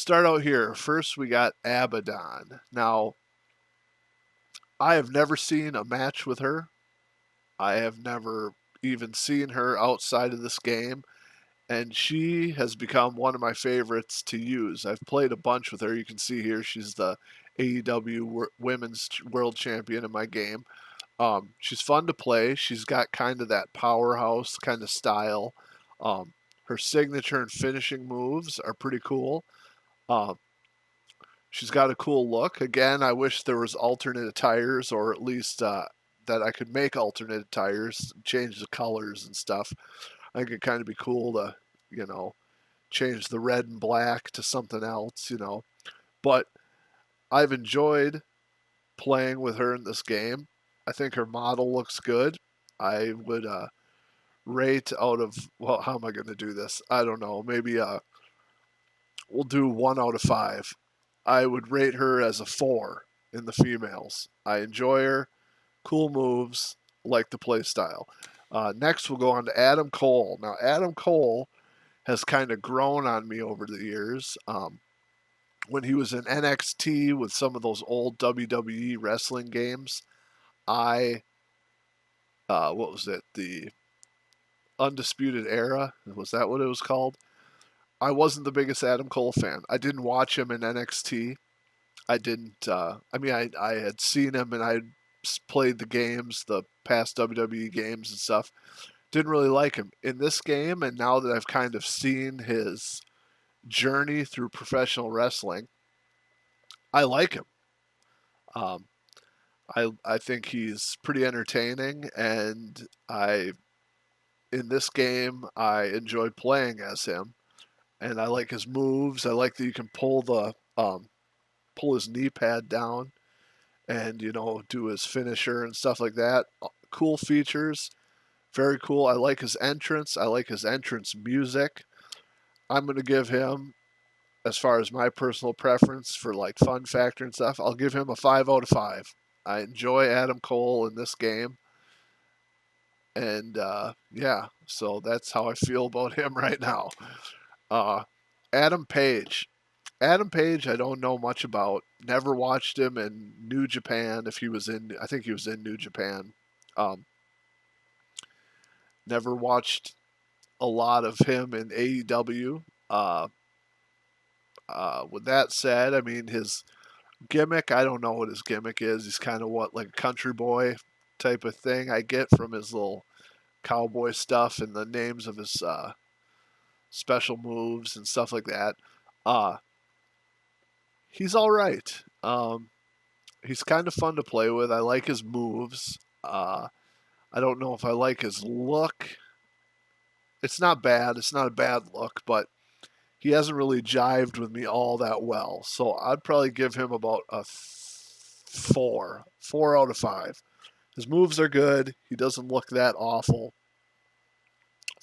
start out here. First, we got Abaddon. Now, I have never seen a match with her. I have never even seen her outside of this game, and she has become one of my favorites to use. I've played a bunch with her. You can see here she's the AEW Women's World Champion in my game. She's fun to play. She's got kind of that powerhouse kind of style. Um, Her signature and finishing moves are pretty cool. Um, she's got a cool look. Again, I wish there was alternate attires, or at least that I could make alternate attires, change the colors and stuff. I think it'd kind of be cool to, you know, change the red and black to something else. But I've enjoyed playing with her in this game. I think her model looks good. I would rate out of, well, how am I going to do this? I don't know. Maybe we'll do 1 out of 5. I would rate her as a 4 in the females. I enjoy her, cool moves, like the play style. Next, we'll go on to Adam Cole. Now, Adam Cole has kind of grown on me over the years. When he was in NXT with some of those old WWE wrestling games, I, what was it? The Undisputed Era? Was that what it was called? I wasn't the biggest Adam Cole fan. I didn't watch him in NXT. I didn't. I had seen him and I had played the games, the past WWE games and stuff. Didn't really like him in this game, and now that I've kind of seen his journey through professional wrestling, I like him. Um, I think he's pretty entertaining, and I in this game I enjoyed playing as him, and I like his moves. I like that you can pull his knee pad down and do his finisher and stuff like that. Cool features, very cool. I like his entrance. I like his entrance music. I'm gonna give him, as far as my personal preference for like fun factor and stuff, I'll give him a 5 out of 5. I enjoy Adam Cole in this game, and yeah, so that's how I feel about him right now. Uh, Adam Page. Adam Page, I don't know much about. Never watched him in New Japan. If he was in, I think he was in New Japan. Um, Never watched a lot of him in AEW. With that said, I mean his gimmick. I don't know what his gimmick is. He's kind of like a country boy type of thing. I get from his little cowboy stuff and the names of his special moves and stuff like that. Uh, he's all right. He's kind of fun to play with. I like his moves. I don't know if I like his look. It's not bad. It's not a bad look, but he hasn't really jived with me all that well. So I'd probably give him about a 4 out of 5. His moves are good. He doesn't look that awful.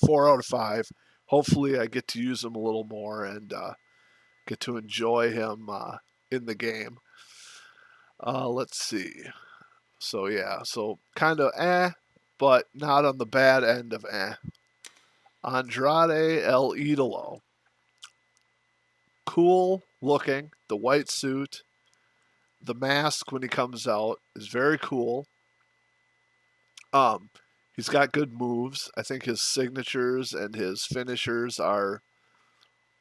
4 out of 5. Hopefully, I get to use him a little more and get to enjoy him in the game. Let's see. So yeah, so kind of but not on the bad end of Andrade El Idolo. Cool looking. The white suit, the mask when he comes out is very cool. Um, he's got good moves. I think his signatures and his finishers are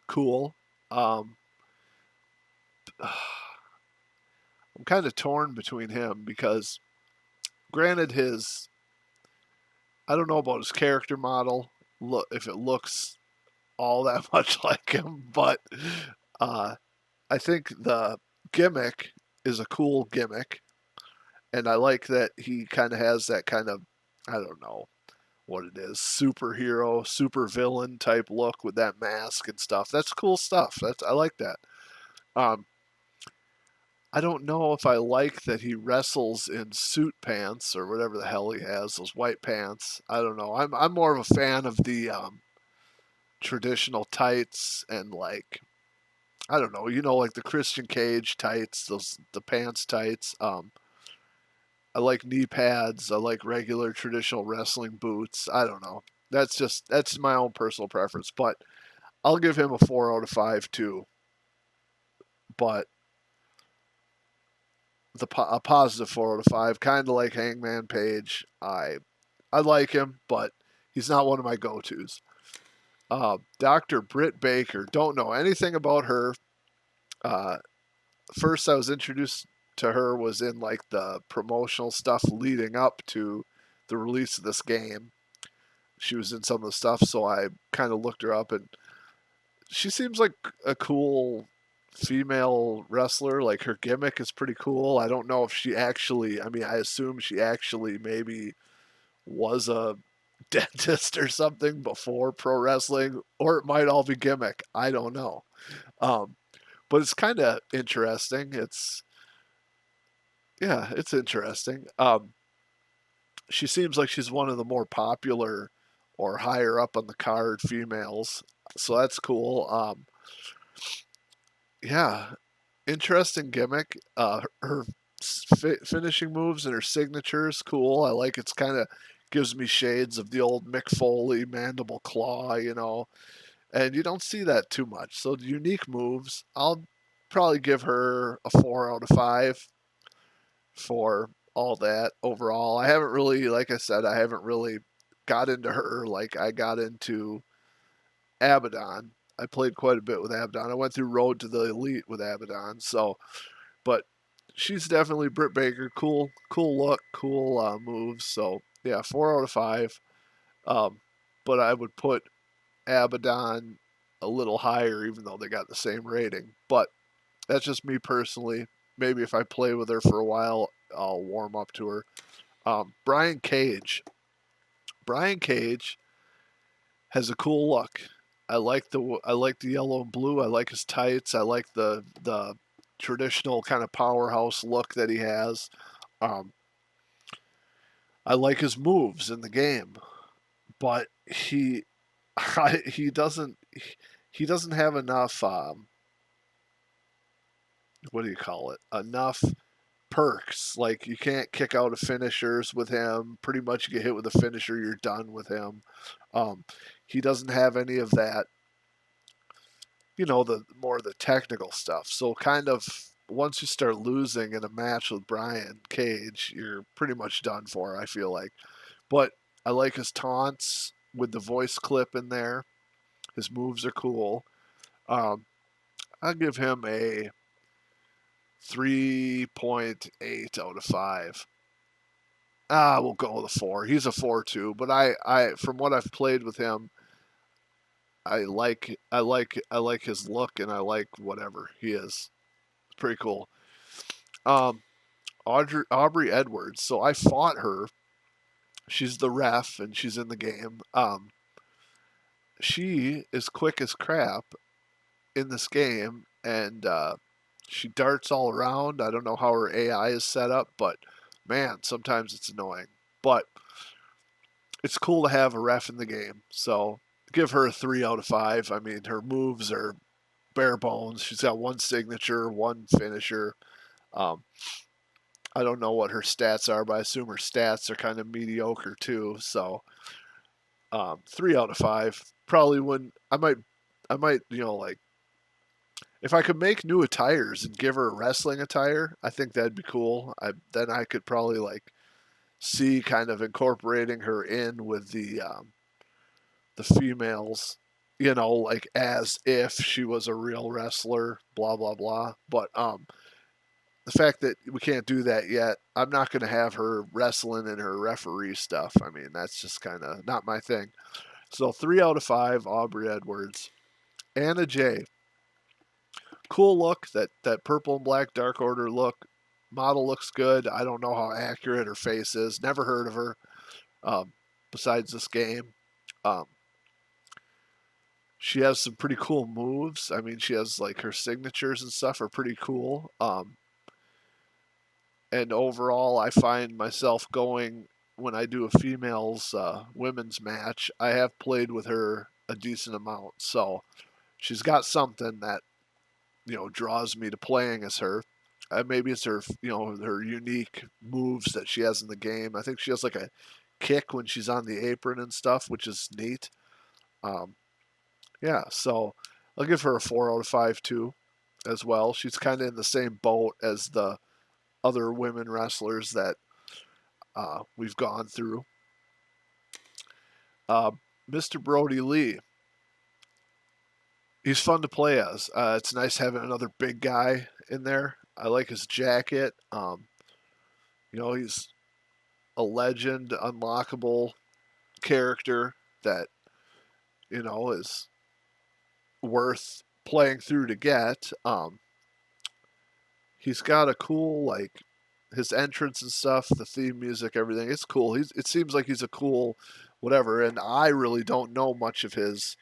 cool. Um, I'm kind of torn between him because, granted, I don't know about his character model. Look, if it looks all that much like him, but uh, I think the gimmick is a cool gimmick, and I like that he kind of has that kind of, I don't know what it is, superhero, super villain type look with that mask and stuff. That's cool stuff. I like that. Um, I don't know if I like that he wrestles in suit pants or whatever the hell he has, those white pants. I don't know. I'm more of a fan of the traditional tights and like, I don't know, like the Christian Cage tights, the pants tights. I like knee pads. I like regular traditional wrestling boots. I don't know. That's my own personal preference, but I'll give him a 4 out of 5 too. but a positive 4 out of 5, kind of like Hangman Page. I like him, but he's not one of my go-tos. Dr. Britt Baker, don't know anything about her. Uh, First I was introduced to her was in like the promotional stuff leading up to the release of this game. She was in some of the stuff, so I kind of looked her up, and she seems like a cool female wrestler. Like her gimmick is pretty cool. I don't know if she actually, I mean, I assume she actually maybe was a dentist or something before pro wrestling, or it might all be gimmick. I don't know. Um, but it's kind of interesting. It's interesting. She seems like she's one of the more popular or higher up on the card females, so that's cool. Yeah, interesting gimmick. Her finishing moves and her signatures, cool. I like it's kind of gives me shades of the old Mick Foley mandible claw, and you don't see that too much. So the unique moves, I'll probably give her a 4 out of 5 for all that overall. I haven't really, like I said, I haven't really got into her like I got into Abaddon. I played quite a bit with Abaddon. I went through Road to the Elite with Abaddon, so but she's definitely Britt Baker. Cool look, cool moves. So yeah, 4 out of 5. Um, but I would put Abaddon a little higher, even though they got the same rating. But that's just me personally. Maybe if I play with her for a while, I'll warm up to her. Brian Cage. Brian Cage has a cool look. I like the yellow and blue. I like his tights. I like the traditional kind of powerhouse look that he has. Um, I like his moves in the game, but he doesn't he doesn't have enough what do you call it? Enough perks. Like you can't kick out of finishers with him. Pretty much you get hit with a finisher, you're done with him. Um, he doesn't have any of that, the more of the technical stuff. So kind of once you start losing in a match with Brian Cage, you're pretty much done for, I feel like. But I like his taunts with the voice clip in there. His moves are cool. Um, I'll give him a 3.8 out of 5. We'll go with a 4. He's a 4 too, but I from what I've played with him, I like his look and I like whatever he is. It's pretty cool. Um, Aubrey Edwards. So I fought her. She's the ref and she's in the game. She is quick as crap in this game, and she darts all around. I don't know how her AI is set up, but man, sometimes it's annoying. But it's cool to have a ref in the game, so give her a 3 out of 5. I mean, her moves are bare bones. She's got one signature, one finisher. Um, I don't know what her stats are, but I assume her stats are kind of mediocre too. So 3 out of 5. Probably when I might, like if I could make new attires and give her a wrestling attire, I think that'd be cool. Then I could probably like see kind of incorporating her in with the females, like as if she was a real wrestler, blah blah blah. But the fact that we can't do that yet, I'm not going to have her wrestling in her referee stuff. I mean, that's just kind of not my thing. So 3 out of 5, Aubrey Edwards. Anna Jay, cool look, that purple and black Dark Order look. Model looks good. I don't know how accurate her face is. Never heard of her. Um, Besides this game, um, she has some pretty cool moves. I mean, she has like her signatures and stuff are pretty cool. And overall, I find myself going when I do a females women's match. I have played with her a decent amount, so she's got something that draws me to playing as her. Maybe it's her her unique moves that she has in the game. I think she has like a kick when she's on the apron and stuff, which is neat. Um, yeah, so I'll give her a 4 out of 5 too. as well. She's kind of in the same boat as the other women wrestlers that we've gone through. Uh, Mr. Brody Lee, he's fun to play as. It's nice having another big guy in there. I like his jacket. He's a legend, unlockable character that is worth playing through to get. He's got a cool his entrance and stuff, the theme music, everything. It's cool. It seems like he's a cool whatever, and I really don't know much of his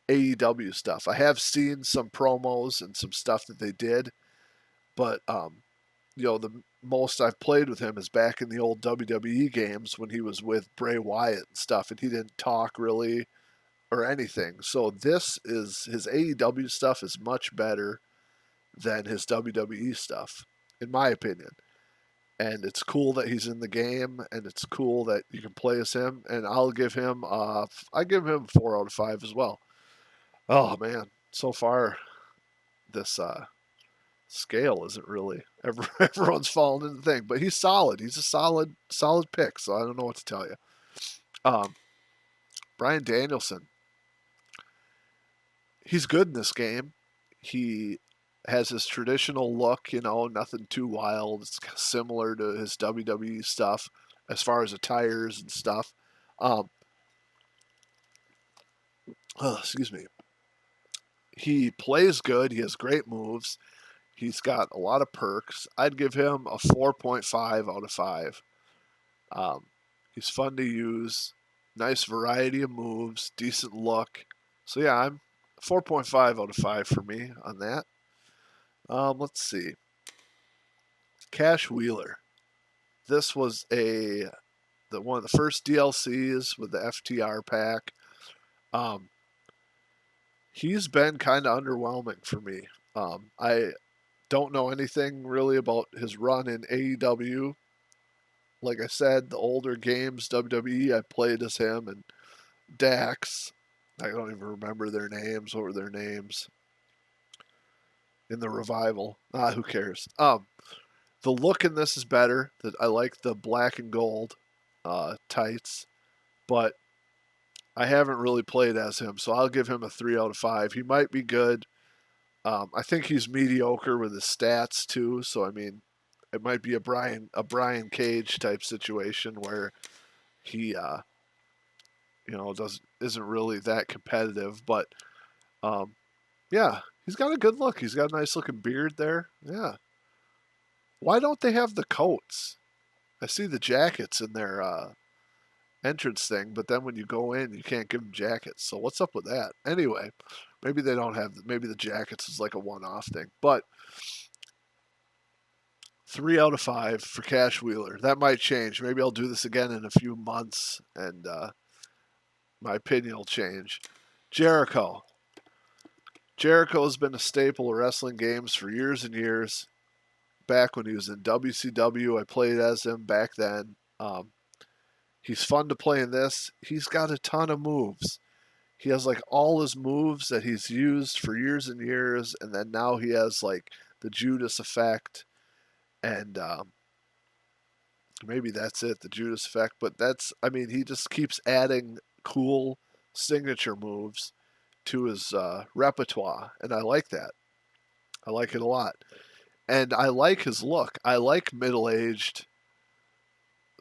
AEW stuff. I have seen some promos and some stuff that they did, but the most I've played with him is back in the old WWE games when he was with Bray Wyatt and stuff, and he didn't talk really or anything. So this is his AEW stuff is much better than his WWE stuff, in my opinion. And it's cool that he's in the game, and it's cool that you can play as him. And I give him 4 out of 5 as well. Oh man, so far this scale isn't really everyone's fallen in the thing, but he's solid. He's a solid pick. So I don't know what to tell you. Um, Brian Danielson, he's good in this game. He has his traditional look, nothing too wild. It's similar to his WWE stuff as far as attires and stuff. Um, excuse me. He plays good. He has great moves. He's got a lot of perks. I'd give him a 4.5 out of 5. Um, he's fun to use. Nice variety of moves. Decent look. So yeah, I'm 4.5 out of 5 for me on that. Let's see. Cash Wheeler. This was one of the first DLCs with the FTR pack. He's been kind of underwhelming for me. I don't know anything really about his run in AEW. Like I said, the older games, WWE, I played as him, and Dax. I don't even remember their names. What were their names? In the revival. Who cares? The look in this is better. That I like the black and gold tights, but I haven't really played as him, so I'll give him a 3 out of 5. He might be good. I think he's mediocre with his stats too. So I mean, it might be a Brian Cage type situation where he isn't really that competitive. But yeah, he's got a good look. He's got a nice looking beard there. Yeah. Why don't they have the coats? I see the jackets in their entrance thing, but then when you go in, you can't give them jackets. So what's up with that? Anyway, maybe they don't have. Maybe the jackets is like a one-off thing. But 3 out of 5 for Cash Wheeler. That might change. Maybe I'll do this again in a few months, and my opinion will change. Jericho. Jericho has been a staple of wrestling games for years and years. Back when he was in WCW, I played as him back then. He's fun to play in this. He's got a ton of moves. He has like all his moves that he's used for years and years, and then now he has like the Judas effect, and maybe that's it, the Judas effect. But he just keeps adding cool signature moves to his repertoire, and I like that. I like it a lot, and I like his look. I like middle-aged,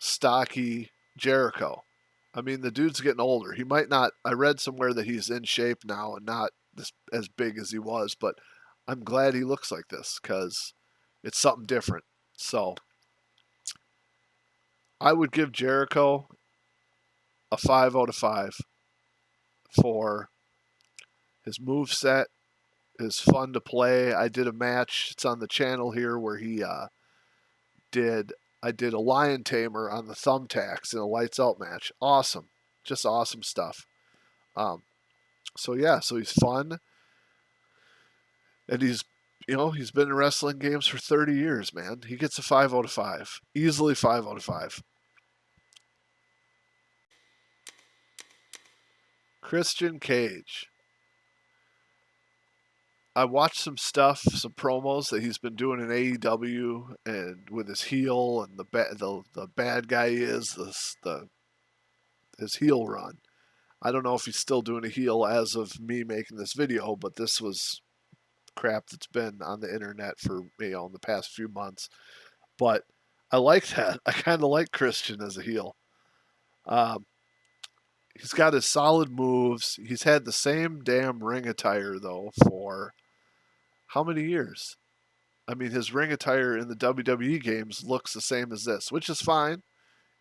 stocky Jericho. I mean, the dude's getting older. He might not. I read somewhere that he's in shape now and not as big as he was, but I'm glad he looks like this because it's something different. So I would give Jericho a 5 out of 5 for his move set. Is fun to play. I did a match. It's on the channel here where he did. I did a lion tamer on the thumbtacks in a lights out match. Awesome, just awesome stuff. Um, so yeah, so he's fun, and he's been in wrestling games for 30 years, man. He gets a 5 out of 5, easily 5 out of 5. Christian Cage. I watched some stuff, some promos that he's been doing in AEW, and with his heel and the bad guy he is the his heel run. I don't know if he's still doing a heel as of me making this video, but this was crap that's been on the internet for in the past few months. But I like that. I kind of like Christian as a heel. Um, he's got his solid moves. He's had the same damn ring attire though for how many years? I mean, his ring attire in the WWE games looks the same as this, which is fine.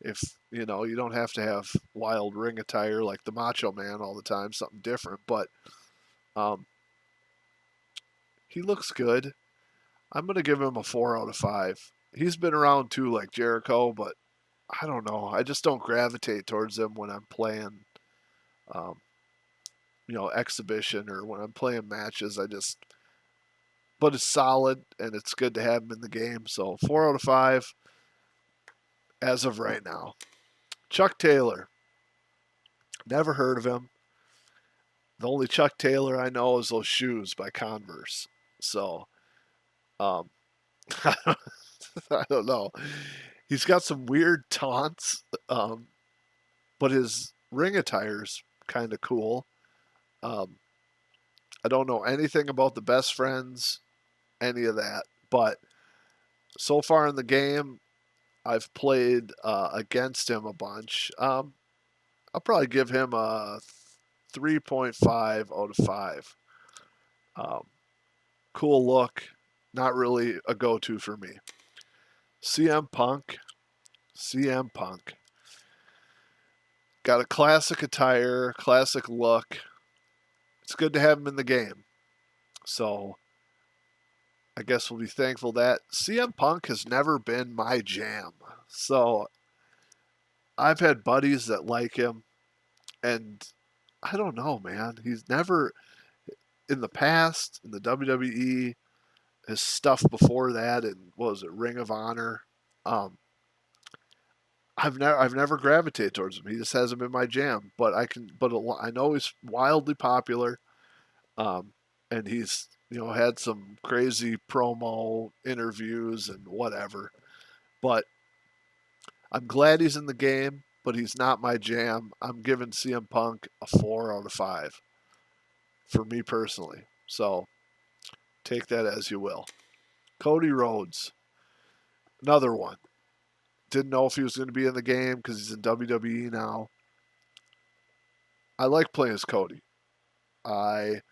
If you don't have to have wild ring attire like the Macho Man all the time, something different. But um, he looks good. I'm gonna give him a 4 out of 5. He's been around too, like Jericho, but I don't know. I just don't gravitate towards him when I'm playing, um, exhibition or when I'm playing matches. But it's solid and it's good to have him in the game. So 4 out of 5 as of right now. Chuck Taylor, never heard of him. The only Chuck Taylor I know is those shoes by Converse. So, um, I don't know. He's got some weird taunts, but his ring attire's kind of cool. Um, I don't know anything about the best friends, any of that, but so far in the game, I've played against him a bunch. I'll probably give him a 3.5 out of 5. Um, cool look, not really a go-to for me. CM Punk, CM Punk. Got a classic attire, classic look. It's good to have him in the game. So I guess we'll be thankful that CM Punk has never been my jam. So I've had buddies that like him, and I don't know, man. He's never in the past in the WWE, his stuff before that, and what was it, Ring of Honor. Um, I've never gravitated towards him. He just hasn't been my jam. But I know he's wildly popular, um, and he's had some crazy promo interviews and whatever. But I'm glad he's in the game, but he's not my jam. I'm giving CM Punk a 4 out of 5 for me personally. So take that as you will. Cody Rhodes, another one. Didn't know if he was going to be in the game because he's in WWE now. I like playing as Cody. I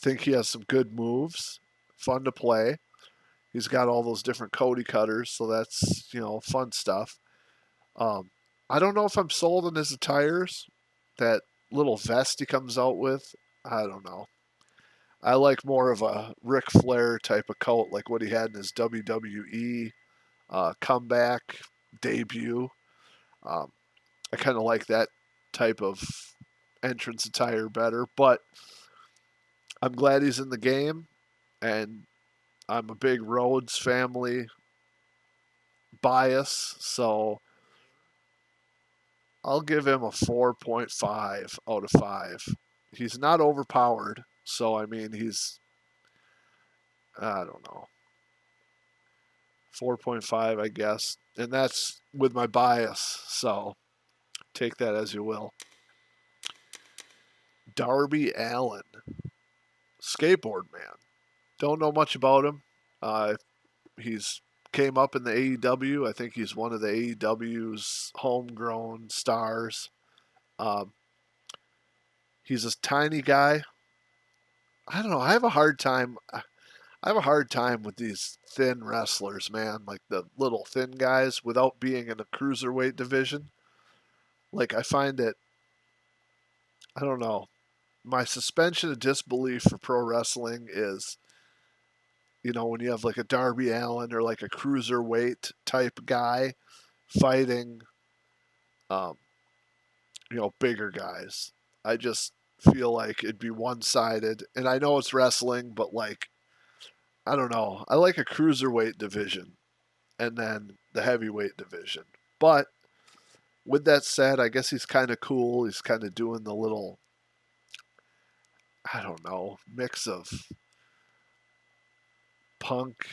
think he has some good moves, fun to play. He's got all those different Cody cutters, so that's fun stuff. Um, I don't know if I'm sold on his attires. That little vest he comes out with, I don't know. I like more of a Ric Flair type of coat, like what he had in his WWE comeback debut. Um, I kind of like that type of entrance attire better, but I'm glad he's in the game, and I'm a big Rhodes family bias, so I'll give him a 4.5 out of 5. He's not overpowered, so I mean, I don't know, 4.5, I guess. And that's with my bias, so take that as you will. Darby Allin, skateboard man. Don't know much about him. He's came up in the AEW. I think he's one of the AEW's homegrown stars. Um, he's a tiny guy. I don't know. I have a hard time. I have a hard time with these thin wrestlers, man. Like the little thin guys, without being in a cruiserweight division. Like I find it. I don't know. My suspension of disbelief for pro wrestling is, when you have like a Darby Allin or like a cruiserweight type guy fighting, um, bigger guys. I just feel like it'd be one sided. And I know it's wrestling, but like, I don't know. I like a cruiserweight division and then the heavyweight division. But with that said, I guess he's kind of cool. He's kind of doing the little, I don't know, mix of punk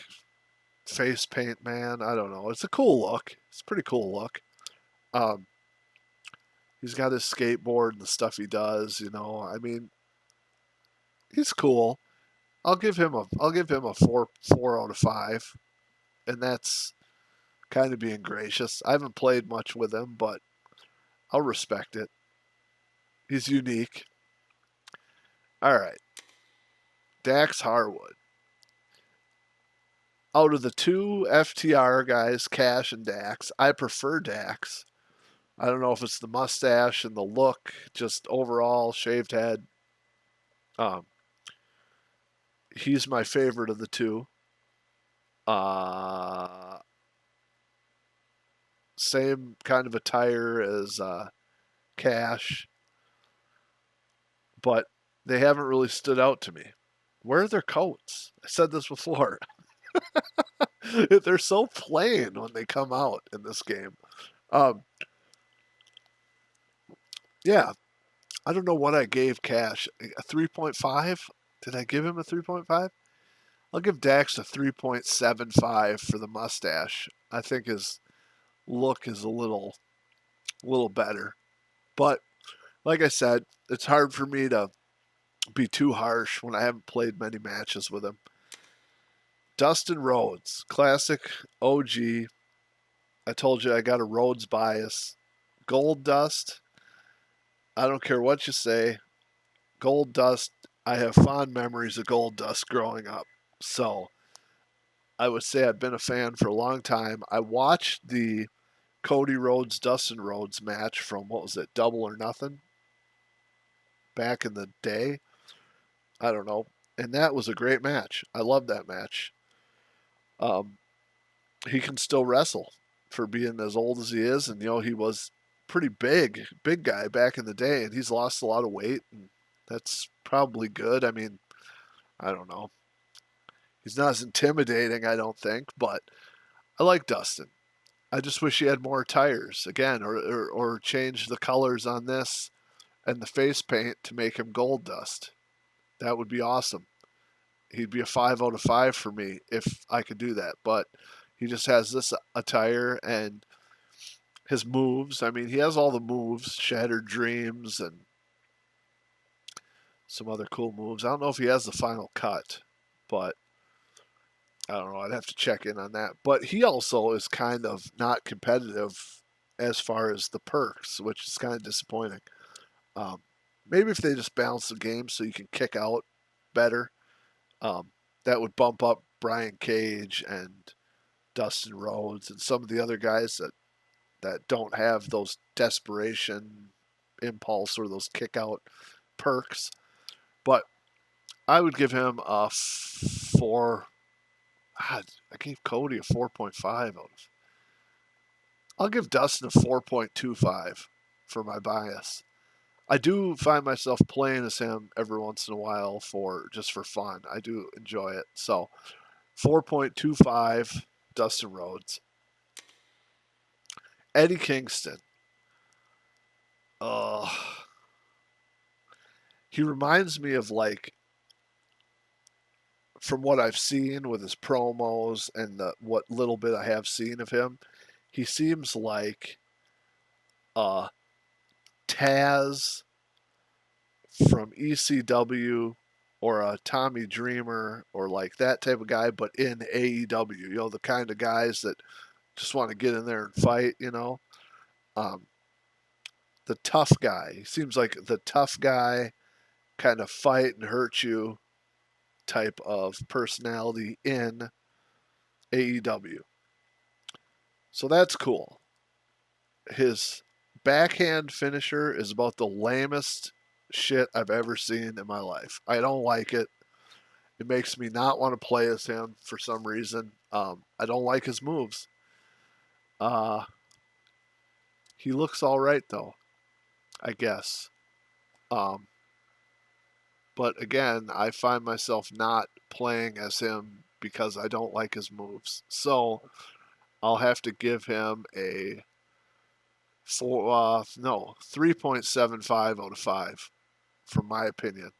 face paint man. I don't know. It's a cool look. It's a pretty cool look. Um, he's got his skateboard and the stuff he does. I mean, he's cool. I'll give him a four out of 5, and that's kind of being gracious. I haven't played much with him, but I'll respect it. He's unique. All right, Dax Harwood. Out of the two FTR guys, Cash and Dax, I prefer Dax. I don't know if it's the mustache and the look, just overall shaved head. Um, he's my favorite of the two. Uh, Same kind of attire as Cash, but they haven't really stood out to me. Where are their coats? I said this before. They're so plain when they come out in this game. Um, yeah, I don't know what I gave Cash. A 3.5? Did I give him a 3.5? I'll give Dax a 3.75 for the mustache. I think his look is a little better. But like I said, it's hard for me to be too harsh when I haven't played many matches with him. Dustin Rhodes, classic OG. I told you I got a Rhodes bias. Gold Dust, I don't care what you say. Gold Dust, I have fond memories of Gold Dust growing up. So I would say I've been a fan for a long time. I watched the Cody Rhodes, Dustin Rhodes match from, what was it, Double or Nothing back in the day. I don't know. And that was a great match. I love that match. Um, he can still wrestle for being as old as he is. And, he was pretty big guy back in the day. And he's lost a lot of weight. And that's probably good. I mean, I don't know. He's not as intimidating, I don't think. But I like Dustin. I just wish he had more tires again, or change the colors on this and the face paint to make him Gold Dust. That would be awesome. He'd be a 5 out of 5 for me if I could do that. But he just has this attire and his moves. I mean, he has all the moves, Shattered Dreams and some other cool moves. I don't know if he has the final cut, but I don't know. I'd have to check in on that. But he also is kind of not competitive as far as the perks, which is kind of disappointing. Um, Maybe if they just balance the game so you can kick out better, um, that would bump up Brian Cage and Dustin Rhodes and some of the other guys that don't have those desperation impulse or those kick out perks. But I would give him a 4. God, I gave Cody a 4.5 out of. I'll give Dustin a 4.25 for my bias. I do find myself playing as him every once in a while for just for fun. I do enjoy it. So 4.25 Dustin Rhodes. Eddie Kingston. Uh, he reminds me of, like, from what I've seen with his promos and what little bit I have seen of him, he seems like Taz from ECW or a Tommy Dreamer or like that type of guy, but in AEW. The kind of guys that just want to get in there and fight. Um, the tough guy. He seems like the tough guy, kind of fight and hurt you type of personality in AEW. So that's cool. His backhand finisher is about the lamest shit I've ever seen in my life. I don't like it. It makes me not want to play as him for some reason. I don't like his moves. Uh, he looks all right though, I guess. Um, but again, I find myself not playing as him because I don't like his moves. So I'll have to give him a 3.75 out of 5, from my opinion.